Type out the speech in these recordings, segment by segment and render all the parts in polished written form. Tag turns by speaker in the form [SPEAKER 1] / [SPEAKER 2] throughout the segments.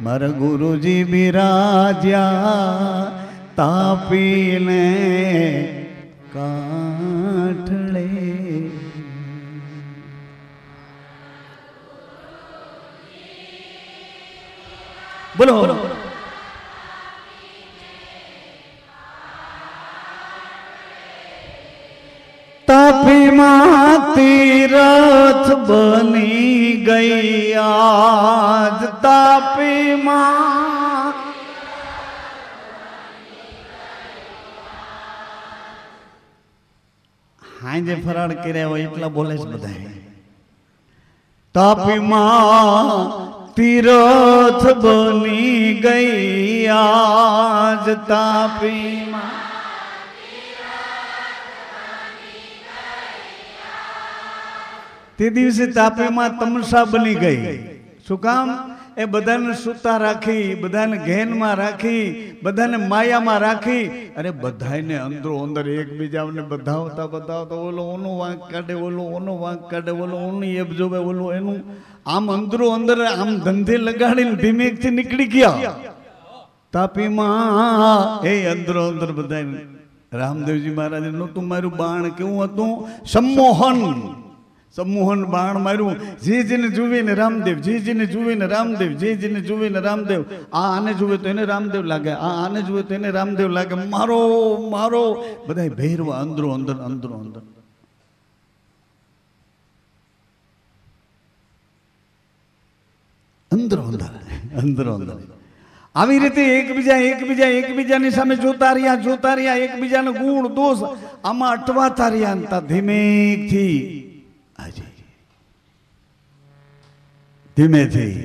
[SPEAKER 1] મારા ગુરુજી બિરાજ્યા તાપીને કાંઠળે. બોલો તાપીમાં તીરથ બની ગઈ આજ. તાપીમાં હાજે ફરાળ કર્યા હોય એટલા બોલે છે બધા. તાપીમાં તીરથ બની ગઈ આજ. તાપીમાં તે દિવસે તાપીમાં તમસા બની ગઈ. શું કામ? એ બધાને સૂતા રાખી, બધાને ઘેનમાં રાખી, બધાને માયામાં રાખી. અરે બધાને અંદરો અંદર એકબીજાને બધાવતા બધાવતા ઓલો ઓનો વાંક કાઢે, ઓલો ઓનો વાંક કાઢે, ઓલો ઓની એપ જોવે, ઓલો એનું આમ અંદરો અંદર આમ ધંધે લગાડીને ધીમેકથી નીકળી ગયા તાપીમાં. એ અંદરો અંદર બધા રામદેવજી મહારાજે નહોતું માર્યું બાણ. કેવું હતું? સંમોહન. સંમોહન બાણ માર્યું. જેને જુએ ને રામદેવ, જેને જુએ ને રામદેવ, જેને જુએ ને રામદેવ. આ આને જુએ તો એને રામદેવ લાગે, આ આને જુએ તો એને રામદેવ લાગે. મારો મારો બધા ભેરવા અંદરો અંદર, અંદરો અંદર. અંદરો અંદર, અંદરો અંદર. આવી રીતે એકબીજાની સામે જોતા રહ્યા, એકબીજાનો ગુણ દોષ આમાં અટવાતા રહ્યા. ધીમેથી ધીમેથી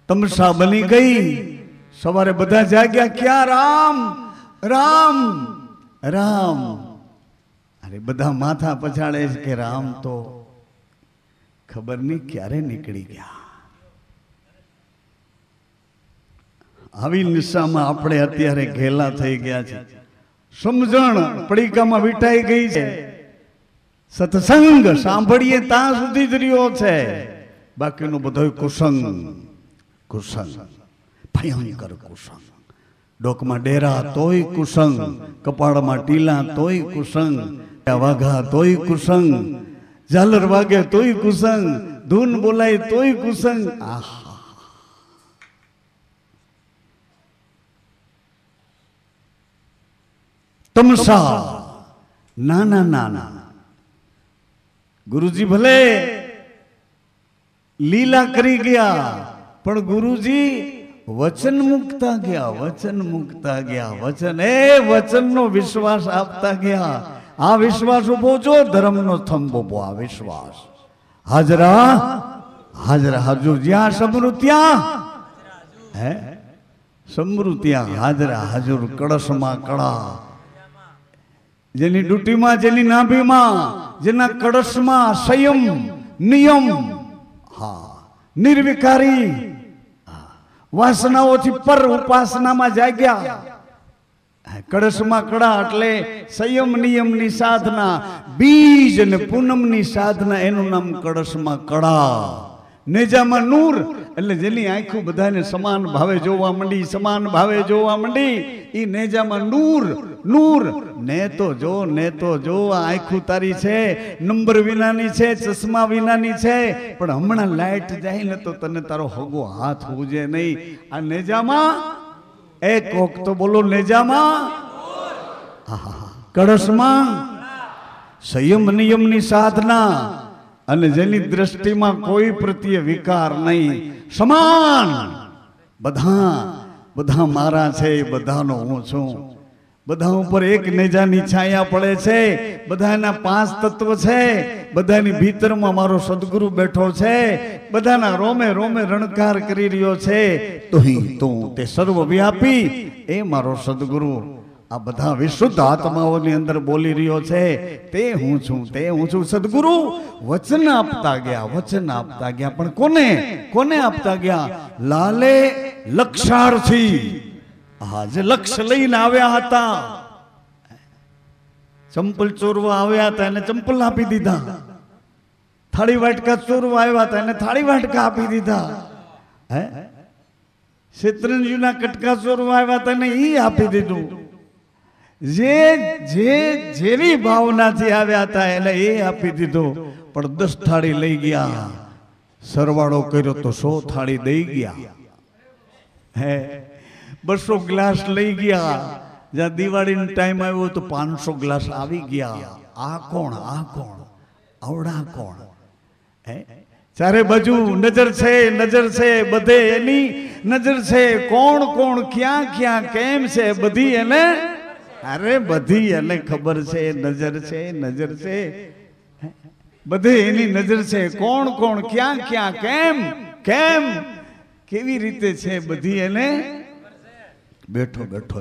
[SPEAKER 1] તમસા બની ગઈ. સવારે બધા જાગ્યા. ક્યાં? રામ રામ રામ. અરે બધા માથા પછાડે છે કે રામ તો ખબર નહીં ક્યારે નીકળી ગયા. આવી નિશામાં આપણે અત્યારે ઘેલા થઈ ગયા છે. સમજણ પડીકામાં વીટાઈ ગઈ છે. સત્સંગ સાંભળીએ ત્યાં સુધી જ રહ્યો છે, બાકીનું બધું કુસંગ. કુસંગ, ભયંકર કુસંગ. ડોકમાં ડેરા તોય કુસંગ, કપાળમાં ટીલા તોય કુસંગ, વાઘા તોય કુસંગ, ઝાલર વાગે તોય કુસંગ, ધૂન બોલાય તોય કુસંગ. આહા, તમસા નાના નાના. ગુરુજી ભલે લીલા કરી ગયા, પણ ગુરુજી વચન મૂકતા ગયા, વચન મૂકતા ગયા. વચન, એ વચનનો વિશ્વાસ આપતા ગયા. આ વિશ્વાસ ઉભો છો, ધર્મનો થંભ ઉભો. આ વિશ્વાસ હાજરા હાજરા હાજર. જ્યાં સમૃ ત્યાં હે સમૃ ત્યાં હાજરા હાજર. કળશમાં કળા, જેની ડૂટીમાં, જેની નાભીમાં, જેના કળશમાં સંયમ નિયમ. હા, નિર્વિકારી. વાસનાઓથી પર ઉપાસનામાં જાગ્યા. કળશમાં કળા એટલે સંયમ નિયમની સાધના, બીજ અને પૂનમની સાધના. એનું નામ કળશમાં કળા. નેજામાં નૂર એટલે જેની આંખો બધાને સમાન ભાવે જોવા માંડી, સમાન ભાવે જોવા માંડી. એ નેજામાં નૂર. નૂર ને તો જો, ને તો જો. આ આંખું તારી છે, નંબર વિનાની છે, ચશ્મા વિનાની છે, પણ હમણાં લાઈટ જાય ને તો તને તારો હગો હાથ ઉજે નહીં. આ નેજામાં એક કોક તો બોલો, નેજામાં કળશમાં સંયમ નિયમની સાધના. અને જેની દ્રષ્ટિમાં કોઈ પ્રત્યે વિકાર નહીં, સમાન. બધા બધા મારા છે, બધાનો હું છું. બધા ઉપર એક નેજાની છાયા પડે છે. બધાના 5 તત્વ છે. બધાની ભીતરમાં મારો સદગુરુ બેઠો છે. બધાના રોમે રોમે રણકાર કરી રહ્યો છે. તું તે સર્વવ્યાપી, એ મારો સદગુરુ આ બધા વિશુદ્ધ આત્માઓની અંદર બોલી રહ્યો છે. તે હું છું, તે હું છું. સદગુરુ વચન આપતા ગયા, વચન આપતા ગયા. પણ કોને કોને આપતા ગયા? લાલે લક્ષાર્થી. હા, જે લક્ષ્ય લઈને આવ્યા હતા. ચંપલ ચોરવા આવ્યા હતા, એને ચંપલ આપી દીધા. થાળી વાટકા ચોરવા આવ્યા હતા, એને થાળી વાટકા આપી દીધા. હે શેત્રુંજીના કટકા ચોરવા આવ્યા તને ઈ આપી દીધું. જે જે જેવી ભાવનાથી આવ્યા હતા એને એ આપી દીધું. પણ 10 થાળી લઈ ગયા, સરવાળો કર્યો તો 100 થાળી દઈ ગયા. હે 200 ગ્લાસ લઈ ગયા, જ્યાં દિવાળીનો ટાઈમ આવ્યો તો 500 ગ્લાસ આવી ગયા. આ કોણ, આ કોણ, આવડા કોણ? હે ચારે બાજુ નજર છે, નજર છે, બધે એની નજર છે. કોણ કોણ, ક્યાં ક્યાં, કેમ છે, બધી એને, અરે બધી એને ખબર છે. નજર છે, નજર છે, બધે એની નજર છે. કોણ કોણ, ક્યાં ક્યાં, કેમ કેમ, કેવી રીતે છે, બધી એને. બેઠો બેઠો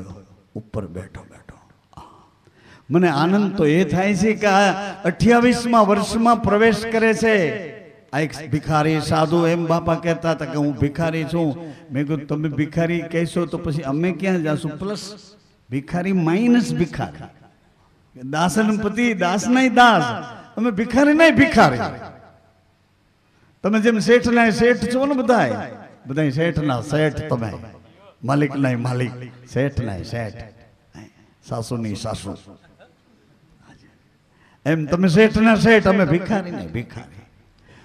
[SPEAKER 1] ઉપર બેઠો બેઠો મને આનંદ તો એ થાય છે કે આ 28મા વર્ષમાં પ્રવેશ કરે છે. આ એક ભિખારી સાધુ, એમ બાપા કહેતા હતા કે હું ભિખારી છું. મેં કીધું તમે ભિખારી કહેશો તો પછી અમે ક્યાં જાશું? પ્લસ ભિખારી માઇનસ ભિખારી, દાસન પતિ, દાસ નહીં દાસ. અમે ભિખારી નહીં ભિખારી. તમે જેમ શેઠ ના શેઠ છો ને, બધાય બધાય શેઠ ના શેઠ, તમે માલિક નહીં માલિક, શેઠ નહીં શેઠ, સાસુ નહીં સાસુ. એમ તમે શેઠ ના શેઠ, અમે ભિખારી નહીં ભિખારી.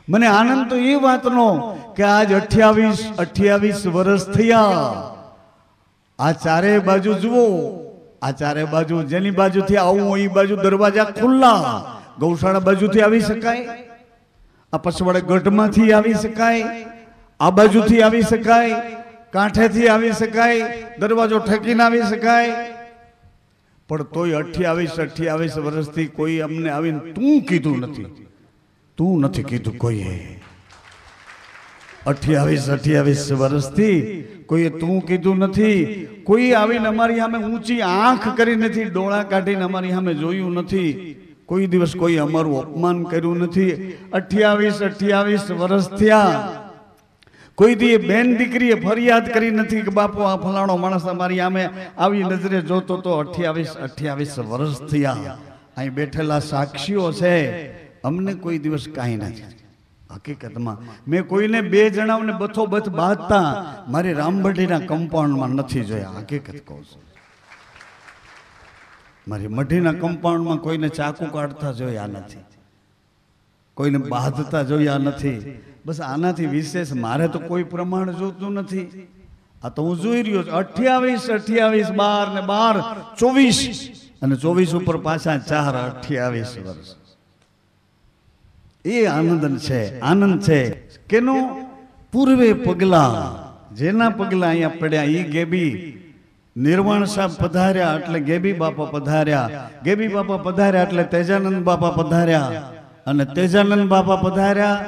[SPEAKER 1] મને આનંદ તો એ વાતનો કે આજ 28 વર્ષ થયા. આ ચારે બાજુ જુઓ, આ ચારે બાજુ જેની બાજુથી આવું એ બાજુ દરવાજા ખુલ્લા. ગૌશાળા બાજુથી આવી શકાય, આ પછવાડે ગઢમાંથી આવી શકાય, આ બાજુથી આવી શકાય, કાંઠેથી આવી શકાય, દરવાજો ઠેકીને આવી શકાય. પણ તોય 28 વર્ષથી કોઈ અમને આવીને તું કીધું નથી, તું નથી કીધું કોઈએ. 28 વર્ષથી કોઈએ તું કીધું નથી. કોઈ આવીને અમારી સામે ઊંચી આંખ કરી નથી, ડોળા કાઢીને અમારી સામે જોયું નથી. કોઈ દિવસ કોઈ અમારું અપમાન કર્યું નથી. 28 વર્ષ થયા. કોઈ દી બેન દીકરીએ ફરિયાદ કરી નથી કે બાપુ આ ફલાણો માણસ અમારી સામે આવી નજરે જોતો તો. 28 વર્ષ થયા. અહીં બેઠેલા સાક્ષીઓ છે, અમને કોઈ દિવસ કાંઈ નથી. હકીકતમાં મેં કોઈને 2 જણાઓને બથો બથ બાંધતા મારી રામબઢીના કમ્પાઉન્ડમાં નથી જોયા. હકીકત કહું છું, મારી મઢીના કમ્પાઉન્ડમાં કોઈને ચાકુ કાઢતા જોયા નથી, કોઈને બાંધતા જોયા નથી. બસ આનાથી વિશેષ મારે તો કોઈ પ્રમાણ જોતું નથી. આ તો હું જોઈ રહ્યો છું. 28 12 ને 12 24 અને 24 ઉપર પાછા 4 28 વર્ષ. એ આનંદ છે, આનંદ છે. કેનો? પૂર્વે પગલા, જેના પગલા અહીંયા પડ્યા એ ગેબી. નિર્વાણ સાહેબ પધાર્યા એટલે ગેબી બાપા પધાર્યા, ગેબી બાપા પધાર્યા એટલે તેજાનંદ બાપા પધાર્યા, અને તેજાનંદ બાપા પધાર્યા,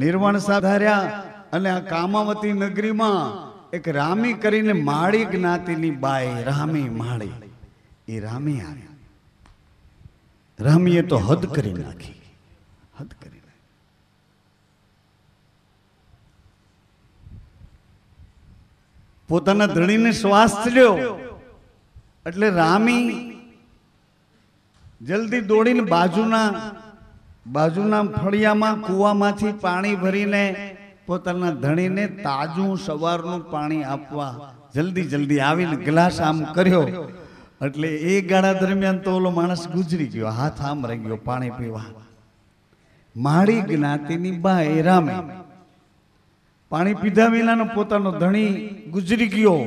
[SPEAKER 1] નિર્વાણ સાહેબ પધાર્યા. અને આ કામાવતી નગરીમાં એક રામી કરીને માળી જ્ઞાતિની બાઈ, રામી માળી, એ રામી આવી. રામીએ તો હદ કરી નાખી, હદ કરી. પોતાના ધણીને શ્વાસ લ્યો એટલે રામી જલ્દી દોડીને બાજુના ફળિયામાં કૂવામાંથી પાણી ભરીને પોતાના ધણીને તાજું સવારનું પાણી આપવા જલ્દી આવીને ગ્લાસ આમ કર્યો. એટલે એ ગાળા દરમિયાન તો ઓલો માણસ ગુજરી ગયો, હાથ આમ રહી ગયો પાણી પીવા. માળી જ્ઞાતિની બા એ રામી પાણી પીધા વિનાનો પોતાનો ધણી ગુજરી ગયો.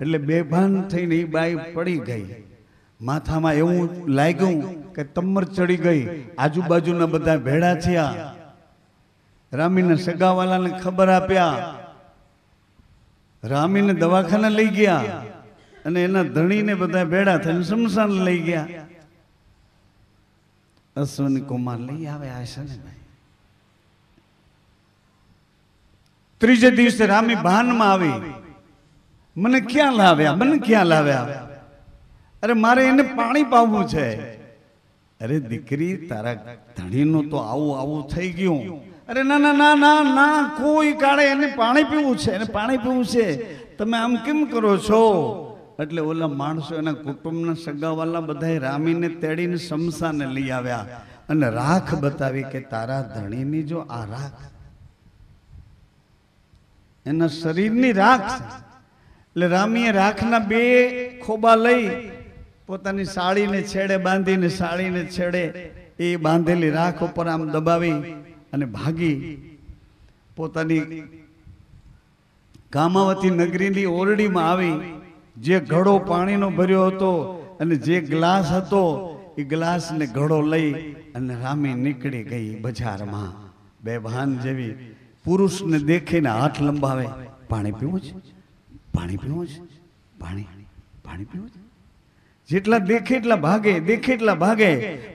[SPEAKER 1] એટલે બેભાન થઈને એ બાઈ પડી ગઈ. માથામાં એવું લાગ્યું કે તમર ચડી ગઈ. આજુબાજુના બધા ભેળા થયા, રામીને સગાવાલાને ખબર આપ્યા. રામીને દવાખાને લઈ ગયા અને એના ધણીને બધા ભેળા થઈને શમશાન લઈ ગયા. અશ્વિની કુમાર લઈ આવ્યા હશે ને ભાઈ. ત્રીજે દિવસે રામી ભાનમાં આવી. મને ક્યાં લાવ્યા, મને ક્યાં લાવ્યા? અરે મારે એને પાણી પાવું છે. અરે દીકરી, તારા ધણીનું તો આવું થઈ ગયું. અરે ના ના ના ના ના, કોઈ કાળે એને પાણી પીવું છે, એને પાણી પીવું છે. તમે આમ કેમ કરો છો? એટલે ઓલા માણસો, એના કુટુંબના સગાવાલા બધા રામીને તેડીને શમશાને લઈ આવ્યા અને રાખ બતાવી કે તારા ધણીની જો આ રાખ. એના શરીરની રાખ છે. એટલે રામીએ રાખના બે ખોબા લઈ પોતાની સાડીને છેડે બાંધીને સાડીને છેડે એ બાંધેલી રાખ ઉપર આમ દબાવી અને ભાગી પોતાની કામાવતી નગરીની ઓરડીમાં આવી. જે ઘડો પાણીનો ભર્યો હતો અને જે ગ્લાસ હતો એ ગ્લાસ ને ઘડો લઈ અને રામી નીકળી ગઈ બજારમાં. બેભાન જેવી પુરુષને દેખીને હાથ લંબાવે, પાણી પીવું છે, પાણી પીવું છે, પાણી પાણી પીવું છે. જેટલા દેખે એટલા ભાગે, દેખે એટલા ભાગે.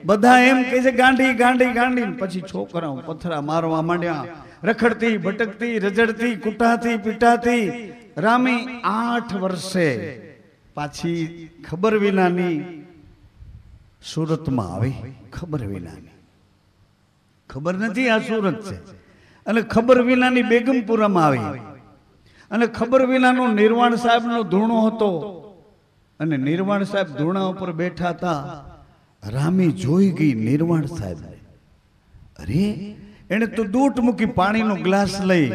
[SPEAKER 1] બધા એમ કહે છે ગાંડી ગાંડી ગાંડી. પછી છોકરાઓ પથરા મારવા માંડ્યા. રખડતી ભટકતી રજડતી કુટાતી પીટાતી રામી 8 વર્ષે પાછી ખબર વિનાની સુરતમાં આવી. ખબર વિનાની, ખબર નથી આ સુરત છે. અને ખબર વિનાની બેગમપુરામાં આવી. અને ખબર વિનાનો નિર્વાણ સાહેબનો ધૂણો હતો. અને નિર્વાણ સાહેબ ધૂણા ઉપર બેઠા હતા. રામી જોઈ ગઈ નિર્વાણ સાહેબ. અરે એને તો દૂટ મૂકી પાણીનો ગ્લાસ લઈ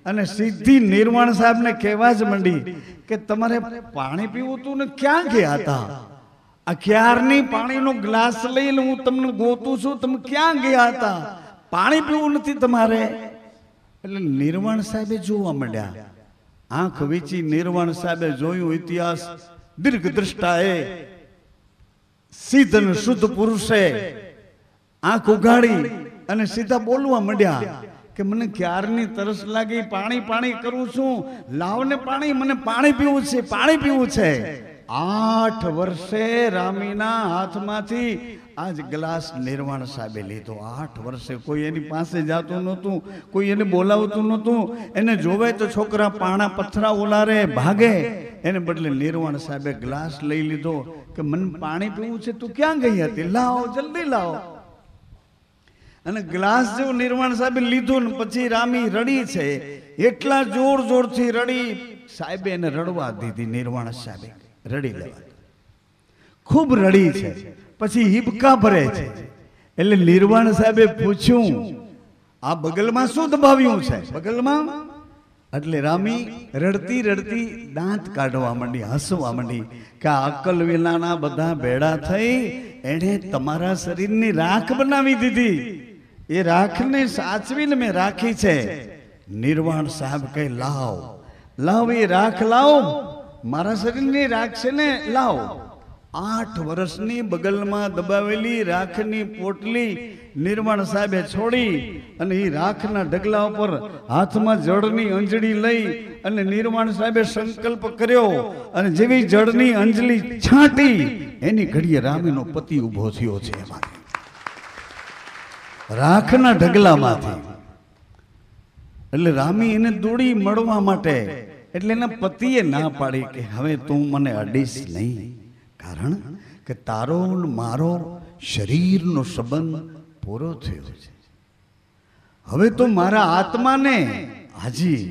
[SPEAKER 1] અને સીધી નિર્વાણ સાહેબને કહેવા જ માંડી કે તમારે પાણી પીવું તું ને ક્યાં ગયા હતા? આ ક્યારની પાણીનો ગ્લાસ લઈને હું તમને ગોતું છું, તમે ક્યાં ગયા હતા? પાણી પીવું નથી તમારે? એટલે નિર્વાણ સાહેબે જોવા માંડ્યા. આંખ વીચી નિર્વાણ સાહેબે જોયું. ઇતિહાસ દીર્ઘ દ્રષ્ટાએ સિદ્ધ અને શુદ્ધ પુરુષે આંખ ઉઘાડી અને સીધા બોલવા માંડ્યા કે મને ક્યારની તરસ લાગી, પાણી પાણી કરું છું, લાવને પાણી, મને પાણી પીવું છે, પાણી પીવું છે. 8 વર્ષે રામીના હાથમાંથી આજ ગ્લાસ નિર્વાણ સાહેબે લીધો. 8 વર્ષે કોઈ એની પાસે જતું નહોતું, કોઈ એને બોલાવતું નહોતું. એને જોવે તો છોકરા પાણા પથરા ઓલારે ભાગે. એને બદલે નિર્વાણ સાહેબે ગ્લાસ લઈ લીધો કે મને પાણી પીવું છે, તું ક્યાં ગઈ હતી? લાવો, જલ્દી લાવો. અને ગ્લાસ જેવું નિર્વાણ સાહેબે લીધું ને પછી રામી રડી છે. એટલા જોર જોરથી રડી, સાહેબે એને રડવા દીધી. નિર્વાણ સાહેબે રડી લેવા, ખૂબ રડી છે. પછી હિબકા ભરે છે. એટલે નિર્વાણ સાહેબે પૂછ્યું, આ બગલમાં શું દબાવ્યું છે? બગલમાં? એટલે રામી રડતી રડતી દાંત કાઢવા માંડી, હસવા માંડી કે અક્કલ વિનાના બધા ભેડા થઈ એણે તમારા શરીરની રાખ બનાવી દીધી. એ રાખને સાચવીને મેં રાખી છે. નિર્વાણ સાહેબ કહે લાવ, લાવ એ રાખ લાવ, મારા શરીરની રાખ છે ને, લાવ. 8 વર્ષની બગલમાં દબાવેલી રાખની પોટલી નિર્વાણ સાહેબે છોડી અને એ રાખના ઢગલા ઉપર હાથમાં જળની અંજળી લઈ અને નિર્વાણ સાહેબે સંકલ્પ કર્યો. અને જેવી જળની અંજલી છાંટી એની ઘડીએ રામીનો પતિ ઉભો થયો છે. એમાંથી રાખના ઢગલામાંથી. એટલે રામી એને દોડી મળવા માટે. એટલે એના પતિએ ના પાડી કે હવે તું મને અડીશ નહીં, કારણ કે તારો મારો શરીરનો સંબંધ પૂરો થયો છે. હવે તો મારા આત્માને, હાજી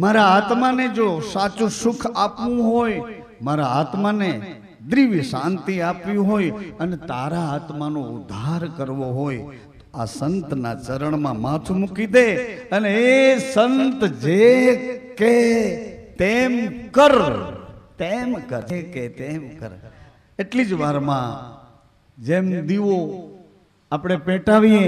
[SPEAKER 1] મારા આત્માને જો સાચું સુખ આપવું હોય, મારા આત્માને દિવ્ય શાંતિ આપવી હોય અને તારા આત્માનો ઉદ્ધાર કરવો હોય, આ સંતના ચરણમાં માથું મૂકી દે અને એ સંત જે કે તેમ કર, તેમ કર કે તેમ કર. એટલી જ વારમાં જેમ દીવો આપણે પેટાવીએ,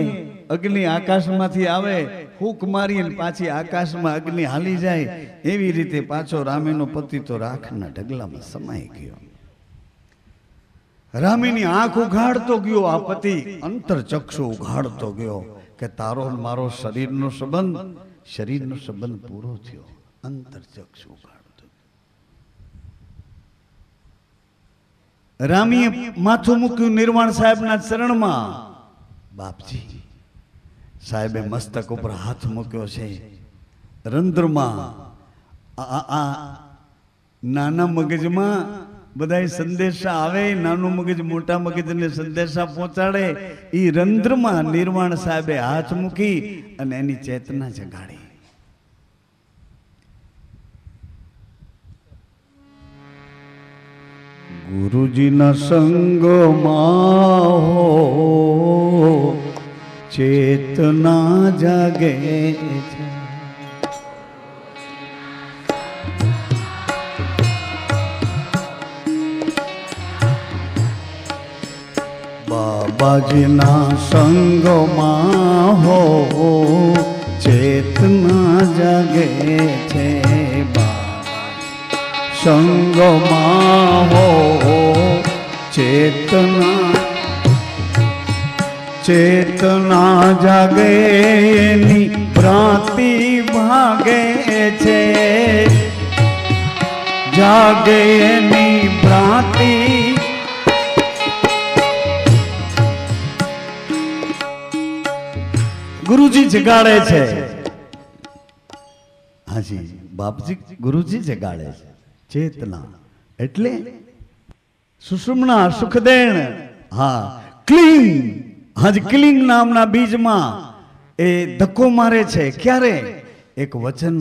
[SPEAKER 1] અગ્નિ આકાશમાંથી આવે, ફૂંક મારીએ પાછી આકાશમાં અગ્નિ હાલી જાય, એવી રીતે પાછો રામીનો પતિ તો રાખના ઢગલામાં સમાઈ ગયો. રામીની આંખ ઉઘાડતો ગયો આ પતિ, અંતર ચક્ષુ ઉઘાડતો ગયો કે તારો મારો શરીરનો સંબંધ પૂરો થયો. અંતર ચક્ષુ ઉઘાડતો. રામીએ માથું મૂક્યું નિર્વાણ સાહેબના ચરણમાં. બાપજી સાહેબે મસ્તક ઉપર હાથ મૂક્યો છે. રંધ્રમાં આ નાના મગજમાં બધા સંદેશા આવે, નાનું મગજ મોટા મગજને સંદેશા પહોંચાડે. એ રંધ્રમાં નિર્વાણ સાહેબે હાથ મૂકી અને એની ચેતના જગાડી. ગુરુજીના સંગમાં હો ચેતના જાગે છે. બાબાજીના સંગમાં હો ચેતના જાગે છે, સંગમાં હો ચેતના જાગે એની ભ્રાંતિ ભાગે છે, જાગે એની ભ્રાંતિ ગુરુજી જગાડે છે. હાજી બાપજી ગુરુજી જગાડે છે. ચેતના એટલે સુષુમ્ના સુખદેણ. હા ક્લિંગ. હાજી ક્લિંગ નામના બીજમાં એ ધક્કો મારે છે. ક્યારે? એક વચન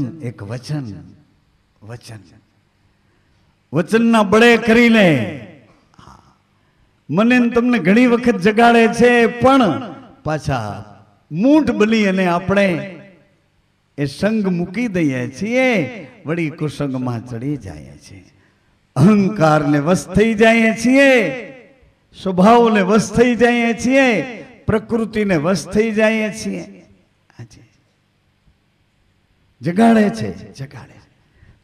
[SPEAKER 1] વચનના બળે કરીને મને તમને ઘણી વખત જગાડે છે, પણ પાછા મૂઢ બની અને આપણે એ સંગ મૂકી દઈએ છીએ, વળી કુસંગમાં ચડી જાય છે, અહંકારને વશ થઈ જાય છીએ, સ્વભાવને વશ થઈ જાય છીએ, પ્રકૃતિને વશ થઈ જાય છીએ. જગાડે છે.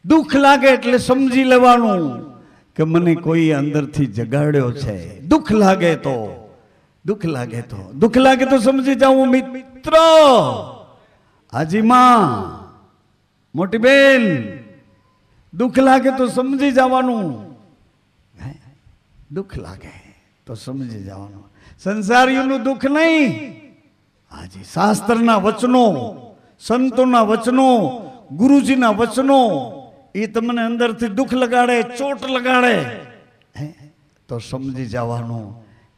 [SPEAKER 1] દુઃખ લાગે એટલે સમજી લેવાનું કે મને કોઈ અંદરથી જગાડ્યો છે. દુઃખ લાગે તો સમજી જાઉં મિત્ર. હાજી માં, મોટી બેન, દુઃખ લાગે તો સમજી જવાનું. દુઃખ લાગે તો સમજી જવાનું. સંસારીઓનું દુઃખ નહીં. હાજી શાસ્ત્રના વચનો, સંતોના વચનો, ગુરુજીના વચનો એ તમને અંદરથી દુઃખ લગાડે, ચોટ લગાડે તો સમજી જવાનું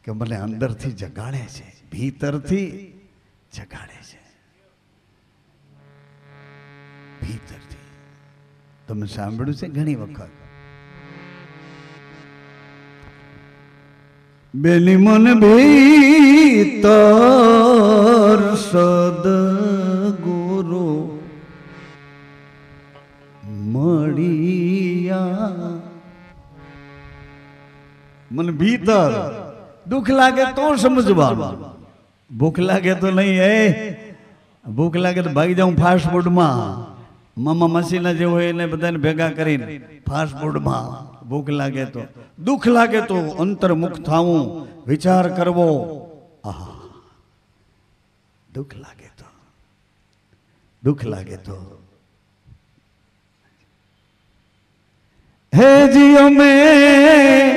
[SPEAKER 1] કે મને અંદરથી જગાડે છે, ભીતરથી જગાડે છે, ભીતરથી. તમે સાંભળ્યું છે ઘણી વખત, બેની મન ભીતર સદગુરુ મળિયા. મન ભીતર દુઃખ લાગે તો સમજવાનું, ભૂખ લાગે તો નહીં. ભૂખ લાગે તો ભાગી જાઉં ફાસ્ટ ફૂડમાં, મામા મસીના જે હોય એને બધાને ભેગા કરીને ફાસ્ટ ફૂડમાં. ભૂખ લાગે તો, દુઃખ લાગે તો અંતર્મુખ થાવું, વિચાર કરવો. દુઃખ લાગે તો હે જીઓ મેં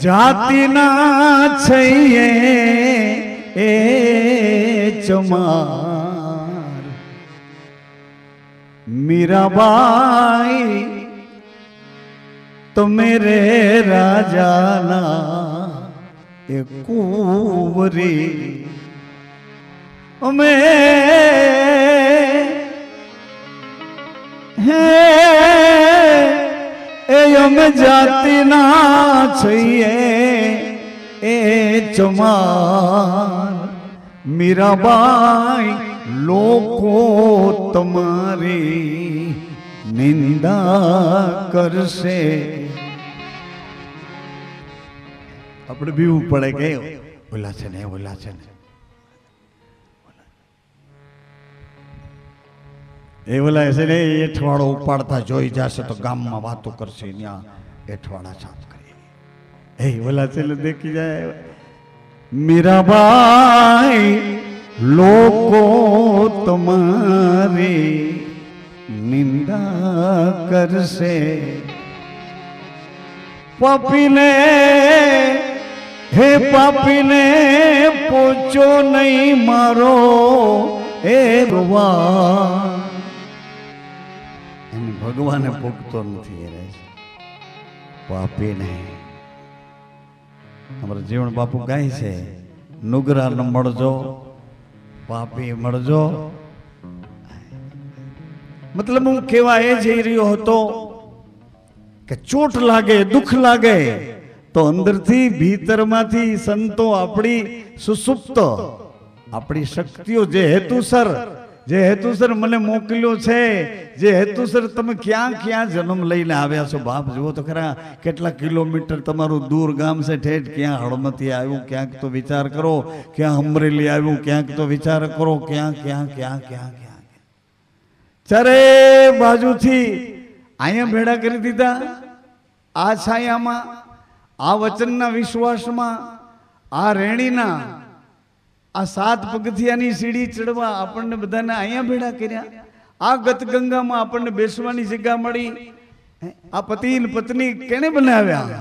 [SPEAKER 1] જાતિના છીએ એ ચમાર, મીરાબાઈ તો મેરે રાજાના એ કુંવરી. અમે અમે જાતિના છીએ એ ચમાર, મીરાબાઈ લોકો તમારી નિંદા કરશે. આપણે બીવું પડે કે ઓલા છે ને એ ઓલા છે ને એઠવાડો ઉપાડતા જોઈ જશે તો ગામમાં વાતો કરશે, ત્યાં એઠવાડા સાફ કરીએ. એ ઓલા છે ને દેખી જાય. મીરાબાઈ લોકો તમારી નિંદા કરશે, પાપીને હે પાપીને પોચો નહીં મારો એ રોવા. ભગવાને પૂગતો નથી એ પાપીને. અમારા જીવન બાપુ ગાય છે, નુગરા ન મળજો પાપી મળજો. મતલબ હું કેવા એ જઈ રહ્યો હતો કે ચોટ લાગે, દુઃખ લાગે તો અંદરથી ભીતરમાંથી સંતો આપણી સુસુપ્ત, આપણી શક્તિઓ જે હેતુસર જે હેતુસર મને મોકલ્યો છે, જે હેતુસર તમે ક્યાં ક્યાં જન્મ લઈને આવ્યા છો. બાપ જુઓ તો ખરા, કેટલા કિલોમીટર તમારું દૂર ગામ છે, ઠેઠ ક્યાં હળમતી આવ્યું, ક્યાંક તો વિચાર કરો, ક્યાં અમરેલી આવ્યું, ક્યાંક તો વિચાર કરો, ક્યાં ક્યાં ક્યાં ક્યાં ક્યાં ચારે બાજુથી અહીંયા ભેડા કરી દીધા. આ છાયામાં, આ વચનના વિશ્વાસમાં, આ રેણીના આ 7 પગથિયાની સીડી ચડવા આપણને બધાને અહીંયા ભેડા કર્યા. આ ગતગંગામાં આપણને બેસવાની જગ્યા મળી. આ પતિ ને પત્ની કેને બનાવ્યા?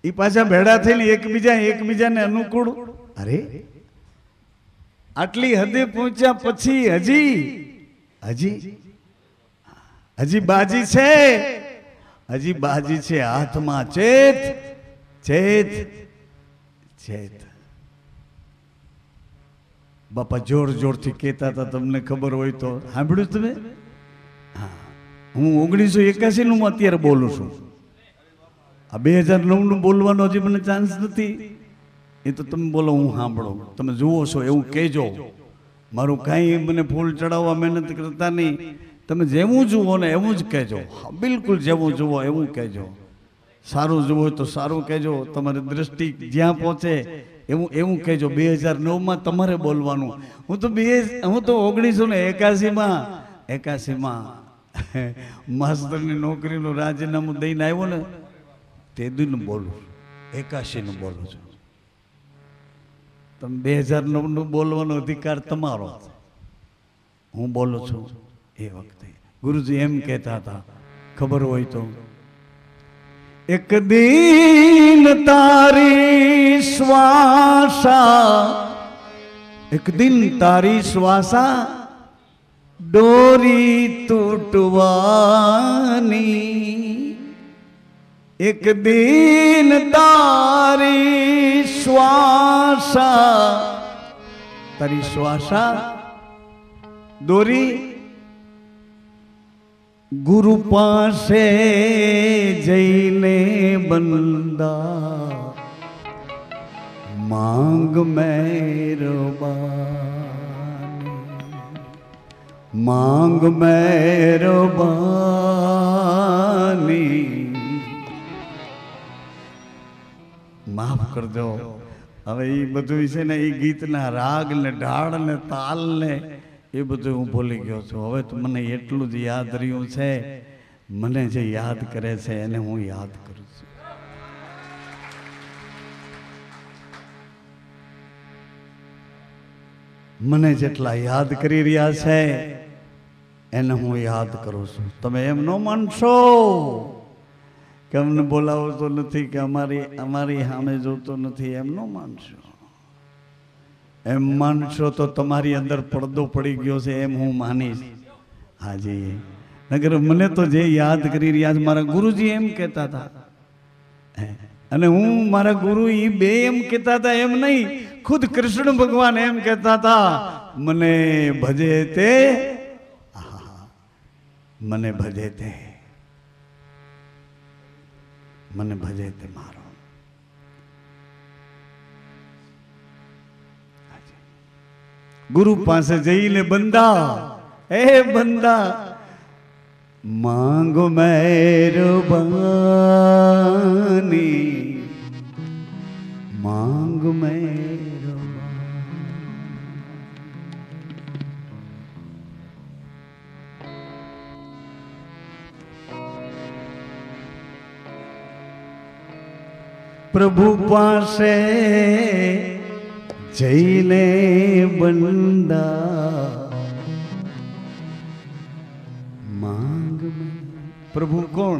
[SPEAKER 1] એ પાછા ભેડા થઈને એકબીજાને અનુકૂળ. અરે આટલી હદે પહોંચ્યા પછી હજી બાજી છે, હજી બાજી છે હાથમાં. ચેત ચેત ચેત. બાપા જોર જોરથી કહેતા હતા, તમને ખબર હોય તો સાંભળ્યું તમે? હા, હું 1981 નું અત્યારે બોલું છું. આ 2009 નું બોલવાનો હજી મને ચાન્સ નથી. એ તો તમે બોલો, હું સાંભળો. તમે જુઓ છો એવું કહેજો. મારું કાંઈ મને ફૂલ ચડાવવા મહેનત કરતા નહીં. તમે જેવું જુઓ ને એવું જ કહેજો. બિલકુલ જેવું જુઓ એવું કહેજો. સારું જુઓ તો સારું કહેજો. તમારી દ્રષ્ટિ જ્યાં પહોંચે એવું કહેજો. 2009 તમારે બોલવાનું. હું તો 1981 માસ્ટરની નોકરીનું રાજીનામું દઈને આવ્યો ને તે દિન બોલું, 81 નું બોલું છું. તમે 2009 નું બોલવાનો અધિકાર તમારો. હું બોલું છું એ વખતે. ગુરુજી એમ કહેતા હતા, ખબર હોય તો, એક દિન તારી શ્વાસા, એક દિન તારી શ્વાસા ડોરી તૂટવાની, એક દિન તારી શ્વાસા દોરી ગુરુ પાસે જઈને બંદા માંગ મહેરબાની. માફ કરજો. હવે એ બધું છે ને, એ ગીતના રાગ ને ઢાળ ને તાલ ને એ બધું હું ભૂલી ગયો છું. હવે તો મને એટલું જ યાદ રહ્યું છે, મને જે યાદ કરે છે એને હું યાદ કરું છું. મને જેટલા યાદ કરી રહ્યા છે એને હું યાદ કરું છું. તમે એમ ન માનશો કે અમને બોલાવતો નથી, કે અમારી સામે જોતો નથી, એમ ન માનશો. એમ માનશો તો તમારી અંદર પડદો પડી ગયો છે એમ હું માનીશ. હાજી, નગર મને તો જે યાદ કરી રહ્યા છે, મારા ગુરુજી એમ કહેતા હતા, અને હું મારા ગુરુ એ બે એમ કહેતા હતા એમ નહીં, ખુદ કૃષ્ણ ભગવાન એમ કહેતા હતા, મને ભજે તે, મને ભજે તે, મને ભજે તે મારો. ગુરુ પાસે જઈને બંદા, એ બંદા માંગો મહેરબાની, માંગ પ્રભુ પાસે જઈને બંદા માંગ. પ્રભુ કોણ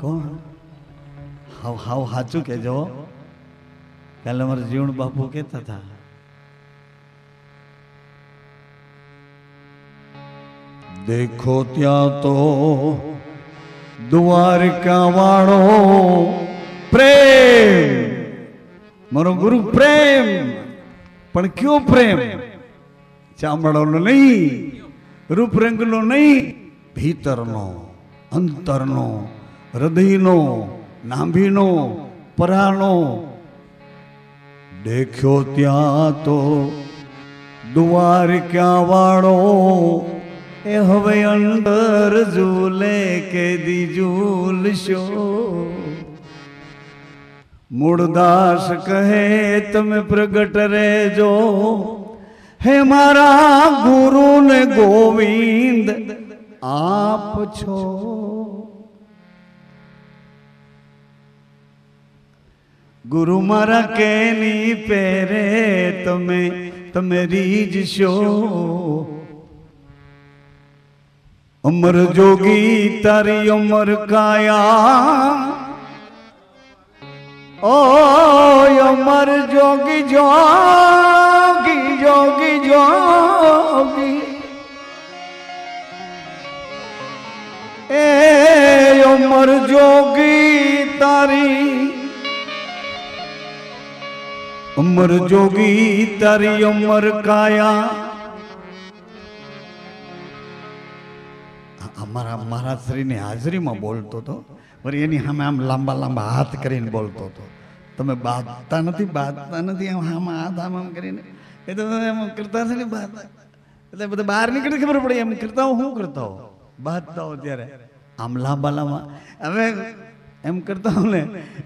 [SPEAKER 1] કોણ? હાવ સાચું કહેજો. કાલે અમારા જીવણ બાપુ કહેતા હતા, દેખો ત્યાં તો દ્વારકા વાળો પ્રેમ, મારો ગુરુ પ્રેમ, પણ કયો પ્રેમ? ચામડાનો નહીં, રૂપરંગનો નહીં, ભીતરનો, અંતરનો, હૃદયનો, નાભીનો, પરાનો. દેખ્યો ત્યાં તો દ્વારકા વાળો એ હવે અંદર ઝૂલે કેદી ઝૂલશો. મૂળદાસ કહે તમે પ્રગટ રહેજો, હે મારા ગુરુ ને ગોવિંદ આપ છો. ગુરુ મારા કેની પહેરે તમે રીજશો. અમર જોગી તારી અમર કાયા, ઓ અમર જોગી જોગી જોગી જોગી, એ અમર જોગી તારી અમર જોગી તારી અમર કાયા. અમારા મહારાજશ્રીની હાજરીમાં બોલતો હતો, વળી એની સામે આમ લાંબા લાંબા હાથ કરીને બોલતો હતો. તમે બાંધતા નથી આમ આમાં હાથ આમ આમ કરીને, એ તો એમ કરતા છે ને બાદ, એટલે બધા બહાર નીકળી ખબર પડે એમ કરતા હો. શું કરતા હો? બાંધતા હો ત્યારે આમ લાંબા લાંબા. હવે એમ કરતા હો ને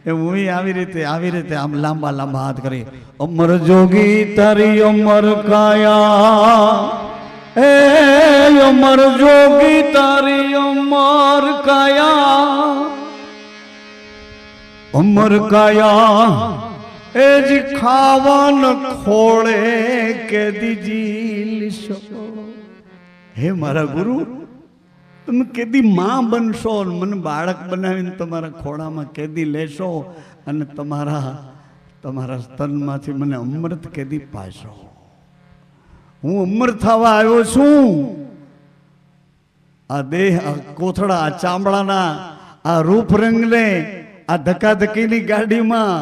[SPEAKER 1] એ હું આવી રીતે આમ લાંબા લાંબા હાથ કરી, અમર જોગી તારી અમર કાયા, એ અમર જોગી તારી અમર કાયા, અમર કાયા એ જી ખાવન ખોળે કે દીજી લિશો. હે મારા ગુરુ, તમે કેદી માં બનશો, મને બાળક બનાવીને તમારા ખોળામાં કેદી લેશો, અને તમારા સ્તનમાંથી મને અમૃત કેદી પાશો. હું અમર થવા આવ્યો છું. આ દેહ, આ કોથળા, આ ચામડાના આ રૂપ રંગને આ ધકાધકીની ગાડીમાં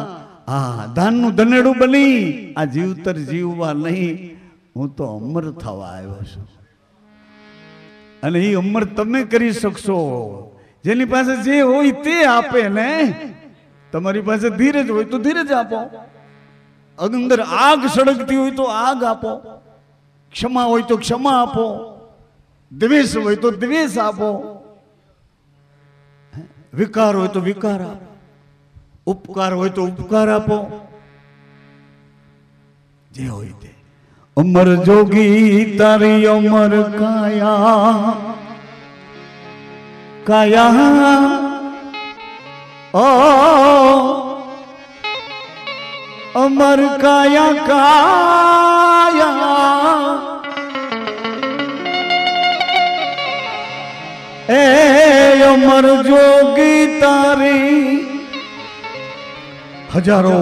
[SPEAKER 1] આ ધાનનું ધનેડું બની આ જીવતર જીવવા નહીં, હું તો અમર થવા આવ્યો છું. અને એ અમર તમે કરી શકશો. જેની પાસે જે હોય તે આપે ને. તમારી પાસે ધીરજ હોય તો ધીરજ આપો, અંદર આગ સળગતી હોય તો આગ આપો, ક્ષમા હોય તો ક્ષમા આપો, દ્વેષ હોય તો દ્વેષ આપો, વિકાર હોય તો વિકાર આપો, ઉપકાર હોય તો ઉપકાર આપો, જે હોય તે. અમર જોગી તારી અમર કાયા, કાયા ઓ અમર કાયા કાયા, એ અમર જોગી તારી. હજારો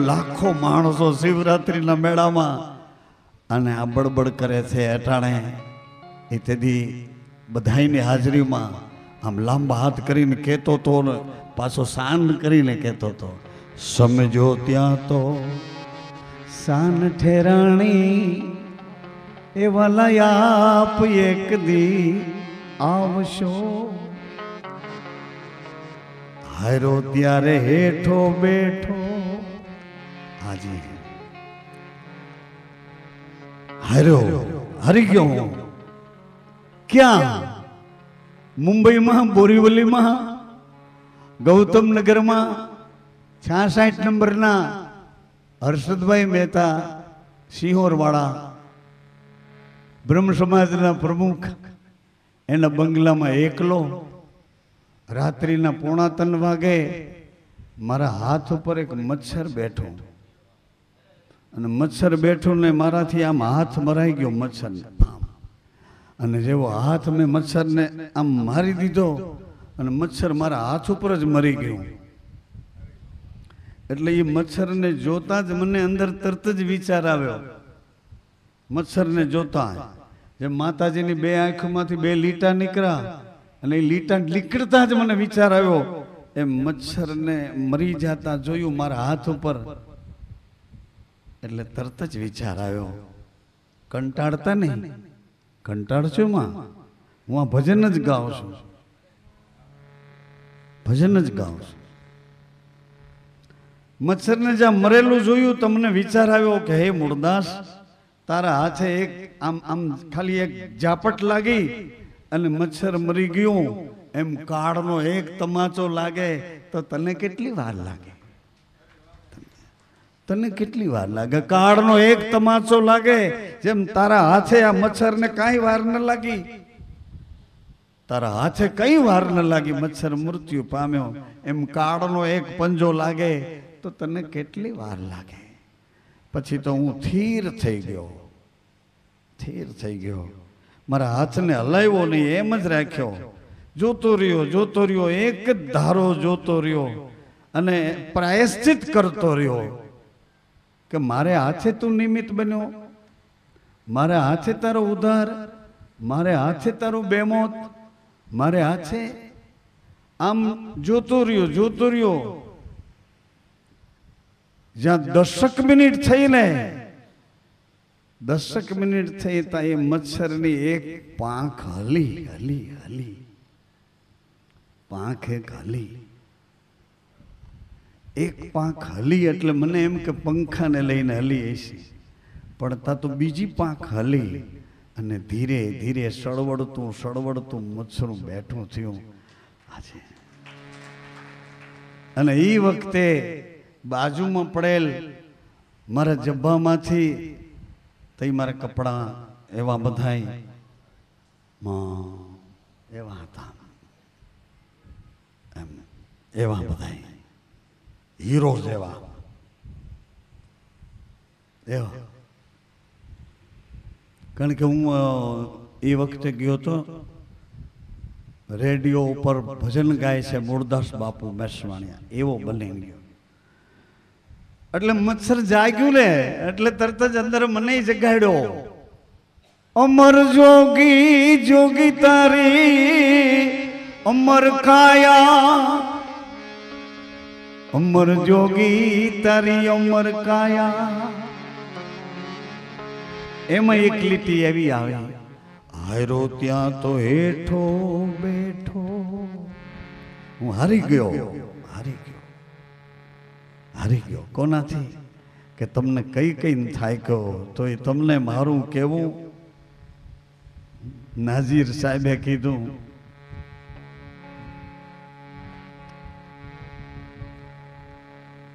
[SPEAKER 1] લાખો માણસો શિવરાત્રીના મેળામાં અને આ બડબડ કરે છે અટાણે. એ તેથી બધાની હાજરીમાં આમ લાંબા હાથ કરીને કહેતો હતો ને પાછો શાન કરીને કહેતો હતો, સમજો ત્યાં તો શાન ઠેરાણી, એ વાલા આપ એક દી આવશો. હારો ત્યારે હેઠો બેઠો, હાજી હારો હરી ગયો. ક્યાં? મુંબઈમાં, બોરીવલીમાં, ગૌતમ નગરમાં 66 નંબરના હર્ષદભાઈ મહેતા સિંહોરવાળા બ્રહ્મ સમાજના પ્રમુખ, એના બંગલામાં એકલો રાત્રિના 2:45 વાગે મારા હાથ ઉપર એક મચ્છર બેઠો, અને મચ્છર બેઠું ને મારાથી આમ હાથ મરાઈ ગયો મચ્છરને. અને જેવો હાથ મેં મચ્છરને આમ મારી દીધો અને મચ્છર મારા હાથ ઉપર જ મરી ગયું. એટલે એ મચ્છરને જોતા જ મને અંદર તરત જ વિચાર આવ્યો. મચ્છરને જોતા જેમ માતાજીની 2 આંખોમાંથી 2 લીટા નીકળ્યા, અને એ લીટા નીકળતા જ મને વિચાર આવ્યો, એમ મચ્છરને મરી જતા જોયું મારા હાથ ઉપર. એટલે તરત જ વિચાર આવ્યો, કંટાળતા નહીં, કંટાળશું માં, હું આ ભજન જ ગાઉં છું, ભજન જ ગાઉં છું. મચ્છરને જ્યાં મરેલું જોયું તમને વિચાર આવ્યો કે હે મૂળદાસ, તારા હાથે એક આમ આમ ખાલી એક ઝાપટ લાગી અને મચ્છર મરી ગયું એમ કાળનો એક તમાચો લાગે તો તને કેટલી વાર લાગે? તને કેટલી વાર લાગે? કાળનો એક તમાચો લાગે જેમ તારા હાથે આ મચ્છરને કાંઈ વાર ન લાગી, તારા હાથે કઈ વાર ન લાગી, મચ્છર મૃત્યુ પામ્યો. એમ કાળનો એક પંજો લાગે તો તને કેટલી વાર લાગે? પછી તો હું થીર થઈ ગયો, થીર થઈ ગયો. મારા હાથને હલાવ્યો નહીં, એમ જ રાખ્યો. જોતો રહ્યો, એક જ ધારો જોતો રહ્યો અને પ્રાયશ્ચિત કરતો રહ્યો કે મારે હાથે તું નિમિત્ત બન્યો, મારે હાથે તારો ઉદ્ધાર, મારે હાથે તારું બેમોત, મારે હાથે. આમ જોતો રહ્યો. જ્યાં 10 મિનિટ થઈ ને, 10 મિનિટ થઈ ત્યાં એ મચ્છરની એક પાંખ હલી, પાંખ એક હલી, એક પાંખ હલી એટલે મને એમ કે પંખાને લઈને હલી હશે, પણ તા તો બીજી પાંખ હલી અને ધીરે ધીરે સળવડતું મચ્છરું બેઠું થયું આજે. અને એ વખતે બાજુમાં પડેલ મારા જબ્બામાંથી તઈ મારા કપડાં એવા બધાય એવા હતા, એમ એવા બધાય હીરો જેવા એવા. કારણ કે હું એ વખતે ગયો તો રેડિયો ઉપર ભજન ગાય છે મૂળદાસ બાપુ મેસવાણિયા, એવો બની ગયો. એટલે મચ્છર જાગ્યું ને એટલે તરત જ અંદર મને જગાડ્યો. અમર જોગી તારી અમર કાયા, અમર જોગી તારી અમર કાયા. એમાં એક લીટી એવી આવે, હાયરો ત્યાં તો હેઠો બેઠો. હું હારી ગયો. કોનાથી? કે તમને કઈ થાય કહો તો એ તમને મારું કેવું. નાઝીર સાહેબે કીધું,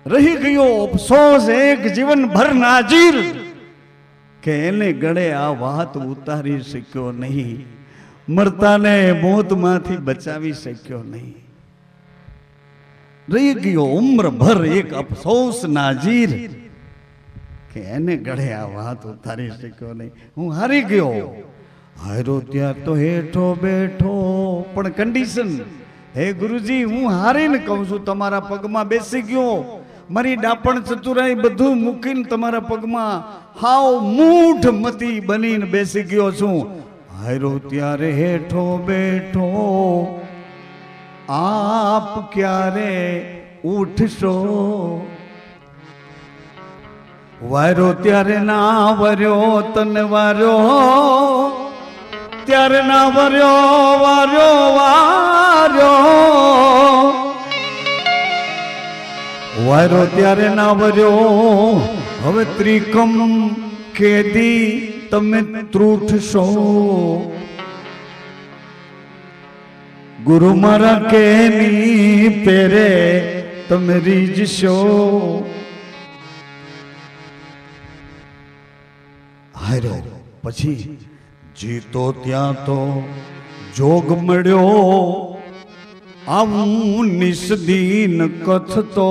[SPEAKER 1] રહી ગયો અફસોસ એક જીવન ભર નાઝીર, કે એને ગળે આ વાત ઉતારી શક્યો નહીં, મરતાને મોતમાંથી બચાવી શક્યો નહીં. રહી ગયો ઉમ્ર ભર એક અફસોસ નાઝીર, કે એને ગળે આ વાત ઉતારી શક્યો નહીં. હું હારી ગયો. હારો ત્યાં તો હેઠો બેઠો, પણ કન્ડિશન, હે ગુરુજી હું હારીને કહું છું, તમારા પગમાં બેસી ગયો, મારી ડાપણ ચતુરાઈ બધું મૂકીને તમારા પગમાં હાવ મૂઢ મતી બનીને બેસી ગયો છું. હારો ત્યારે હેઠો બેઠો, આપ ક્યારે ઉઠશો. વાર્યો ત્યારે ના વર્યો, તને વાર્યો ત્યારે ના વાર્યો. વાયરો ત્યારે ના વર્યો, હવે ત્રિકમ કેદી તમે ત્રુઠશો. ગુરુ મારા કેની પેરે તમે રીજશો. હારો પછી જીતો ત્યાં તો જોગ મળ્યો, આવું નિસ્દીન કથતો.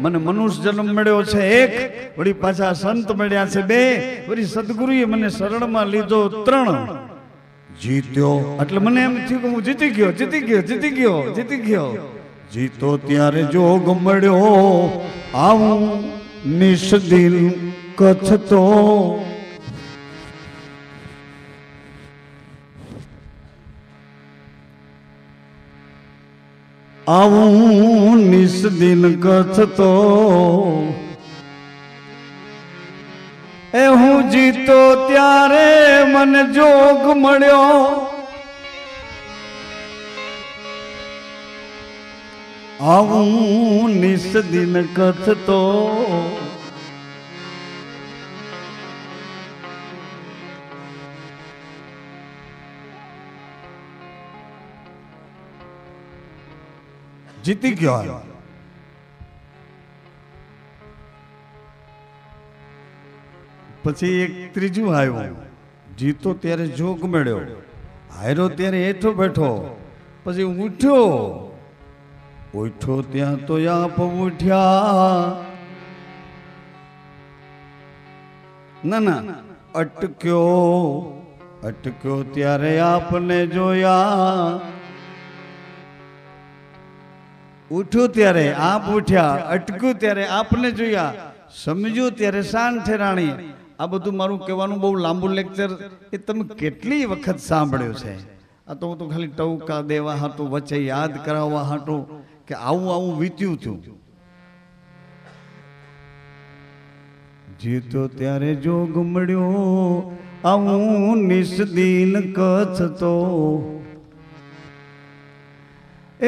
[SPEAKER 1] મને મનુષ્ય જન્મ મળ્યો છે એક, વળી પાછા સંત મળ્યા છે બે, વળી સદગુરુએ મને શરણમાં લીધો 3. જીત્યો એટલે મને એમ થયું કે હું જીતી ગયો. જીતો ત્યારે જોગ મળ્યો, આવું નિસ્દીન કથતો. આવું નિસ્દિન કથતો. એ હું જીતો ત્યારે મને જોગ મળ્યો, આવું નિસ્દિન કથતો. જીતી ગયો. પછી એક ત્રીજું આવ્યું, જીતો ત્યારે જોગ મળ્યો, હાર્યો ત્યારે હેઠો બેઠો, પછી ઉઠ્યો, ઉઠ્યો ત્યાં તો આપ ઉઠ્યા. ના અટક્યો ત્યારે આપને જોયા. ઉઠ્યું ત્યારે આપ ઉઠ્યા, અટક્યું ત્યારે આપને જોયા, સમજ્યું ત્યારે શાન ઠેરાણી. આ બધું મારું કહેવાનું બહુ લાંબુ લેક્ચર એ તમે કેટલી વખત સાંભળ્યું છે. આ તો હું તો ખાલી ટવકા દેવા હાટું, વચ્ચે યાદ કરાવવા હાટું કે આવું વીત્યું હતું. જીતો ત્યારે જોગ મળ્યો, આવું નિસ્દીન કચ્છ તો એ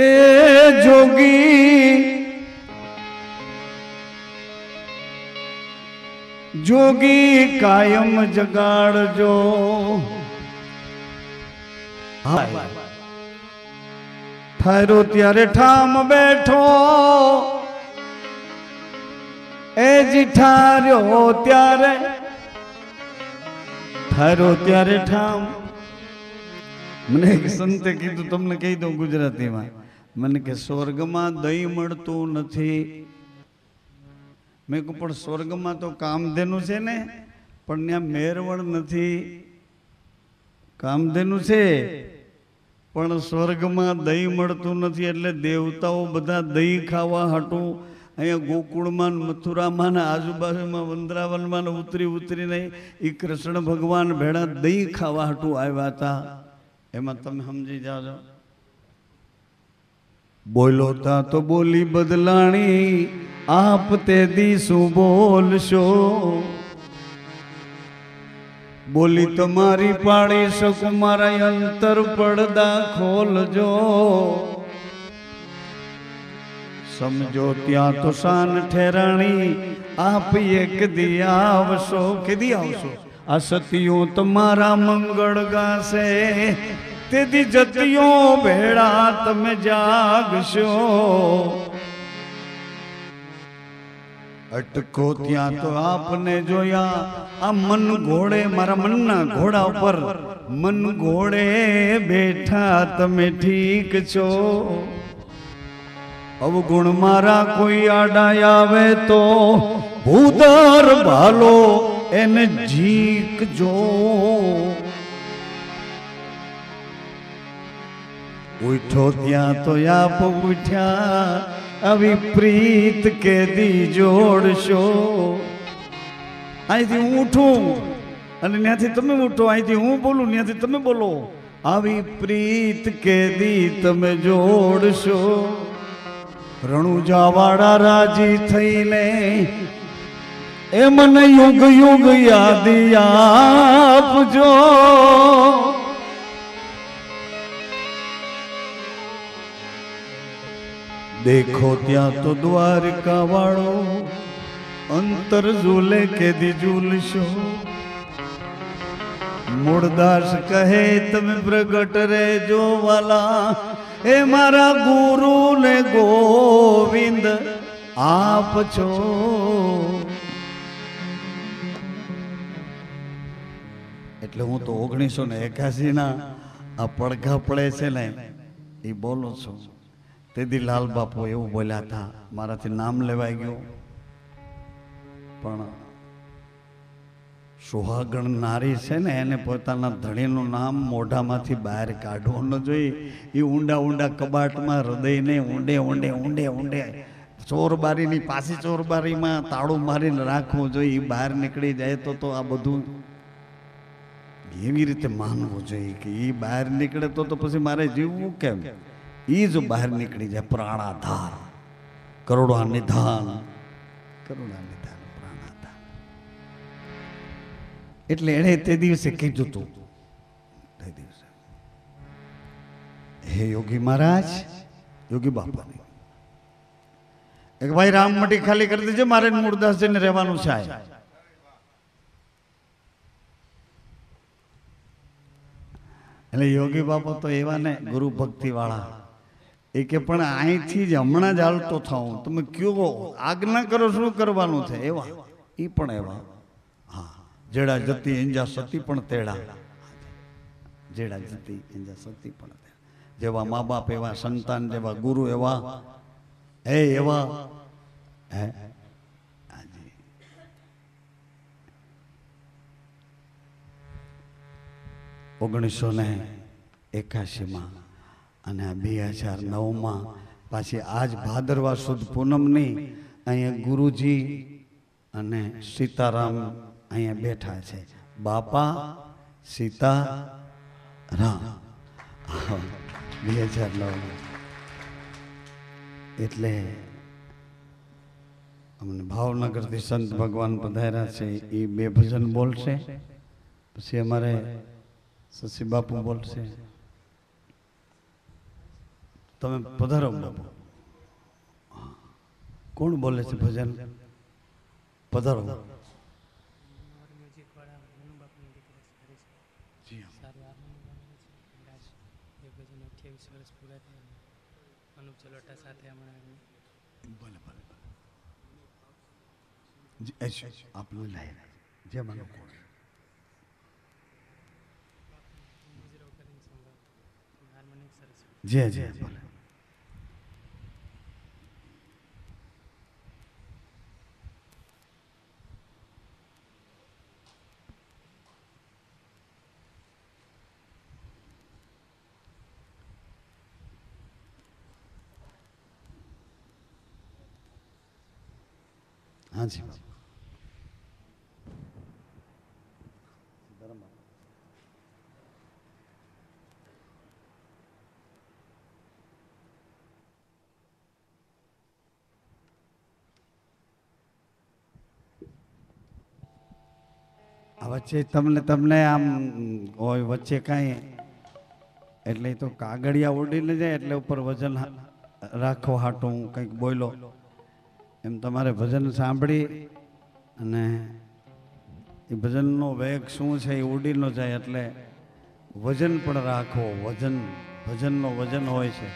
[SPEAKER 1] જોગી કાયમ જગાડજો. ઠાર્યો ત્યારે ઠામ બેઠો, એ જી ઠાર્યો ત્યારે ઠામ. મને એક સંતે કીધું, તમને કહી દઉં ગુજરાતીમાં, મને કે સ્વર્ગમાં દહીં મળતું નથી. મેં કહું પણ સ્વર્ગમાં તો કામધેનુ છે ને, પણ ત્યાં મેરવણ નથી. કામધેનુ છે પણ સ્વર્ગમાં દહીં મળતું નથી, એટલે દેવતાઓ બધા દહીં ખાવા હાટું અહીંયા ગોકુળમાં, મથુરામાં, આજુબાજુમાં વંદરાવનમાં ઉતરીને એ કૃષ્ણ ભગવાન ભેળા દહીં ખાવા હાટું આવ્યા હતા. એમાં તમે સમજી જાજો. બોલો તા તો બોલી બદલાણી, આપ તે દી શું બોલશો. બોલી તમારી પાડી શકું, મારા અંતર પડદા ખોલજો. સમજો ત્યાં તો શાન ઠેરાણી, આપ એક દી આવશો. કેદી આવશો? આ સતીઓ તમારા મંગળ ગાશે, તેથી જતીઓ ભેળા તમે જાગશો. અટકો ત્યાં તો આપને જોયા, આ મન ઘોડે, મારા મનના ઘોડા ઉપર મન ઘોડે બેઠા તમે ઠીક છો. અવગુણ મારા કોઈ આડા આવે તો ભૂદર ભાલો એને ઝીકજો. ઉઠો ત્યાં તો આપ ઉઠ્યા, આવી પ્રીત કેદી જોડશો. અહીંથી હું ઉઠું અને ત્યાંથી તમે ઉઠો, અહીંથી હું બોલું ત્યાંથી તમે બોલો. આવી પ્રીત કેદી તમે જોડશો. રણુજાવાળા રાજી થઈને એ મને યુગ યુગ યાદ આપજો. દેખો ત્યાં તો દ્વારકા વાળો અંતર ઝૂલે કેદી ઝૂલશો. મૂળદાસ કહે તમે પ્રગટ રહેજો વાલા, એ મારા ગુરુ ને ગોવિંદ આપ છો. એટલે હું તો 1981 ના આ પડઘા પડે છે ને એ બોલું છું. તેથી લાલ બાપુ એવું બોલ્યા હતા, મારાથી નામ લેવાઈ ગયું, પણ સુહાગણ નારી છે ને એને પોતાના ધણીનું નામ મોઢામાંથી બહાર કાઢવું ન જોઈએ. એ ઊંડા ઊંડા કબાટમાં હૃદયને ઊંડે ઊંડે ઊંડે ઊંડે ચોરબારીની પાછી ચોરબારીમાં તાળું મારીને રાખવું જોઈએ. એ બહાર નીકળી જાય તો આ બધું એવી રીતે માનવું જોઈએ કે એ બહાર નીકળે તો પછી મારે જીવવું કેમ. એ જો બહાર નીકળી જાય, પ્રાણાધાર, કરોડા નિધાન, પ્રાણાધાર. એટલે એણે તે દિવસે કીધું હતું, તે દિવસે, હે યોગી મહારાજ, યોગી બાપા, એક ભાઈ રામમટી ખાલી કરી દેજે, મારે મૂળદાસજીને રહેવાનું છે. એટલે યોગી બાપા તો એવા ને ગુરુ ભક્તિ વાળા, એ કે પણ અહીંથી જ હમણાં જ હાલતો થાઉં, તમે કયો આજ્ઞા કરો શું કરવાનું છે, એવા એ પણ એવા. હા, જેડા જતી ઈંજા સતી પણ તેડા, જેડા જતી ઈંજા સતી પણ તેડા. જેવા મા બાપ એવા સંતાન, જેવા ગુરુ એવા એવા હે. 1981 અને 2009 પાછી આજ ભાદરવા સુદ પૂનમની અહીંયા ગુરુજી અને સીતારામ અહીંયા બેઠા છે. બાપા સીતારામ 2009 એટલે અમને ભાવનગરથી સંત ભગવાન પધાર્યા છે. એ 2 ભજન બોલશે, પછી અમારે શશી બાપુ બોલશે. તમે પધારો બાપુ. કોણ બોલે છે ભજન? પધારો. આપનું લાય જે મને કોણ જય જય બોલે. હા જી. વચ્ચે તમને આમ હોય વચ્ચે કાંઈ એટલે તો કાગળિયા ઉડીને જાય એટલે ઉપર વજન રાખવા હાટું કંઈક બોલો એમ તમારે ભજન સાંભળી અને એ ભજનનો વેગ શું છે એ ઉડી ન જાય એટલે વજન પણ રાખો. વજન ભજનનો વજન હોય છે.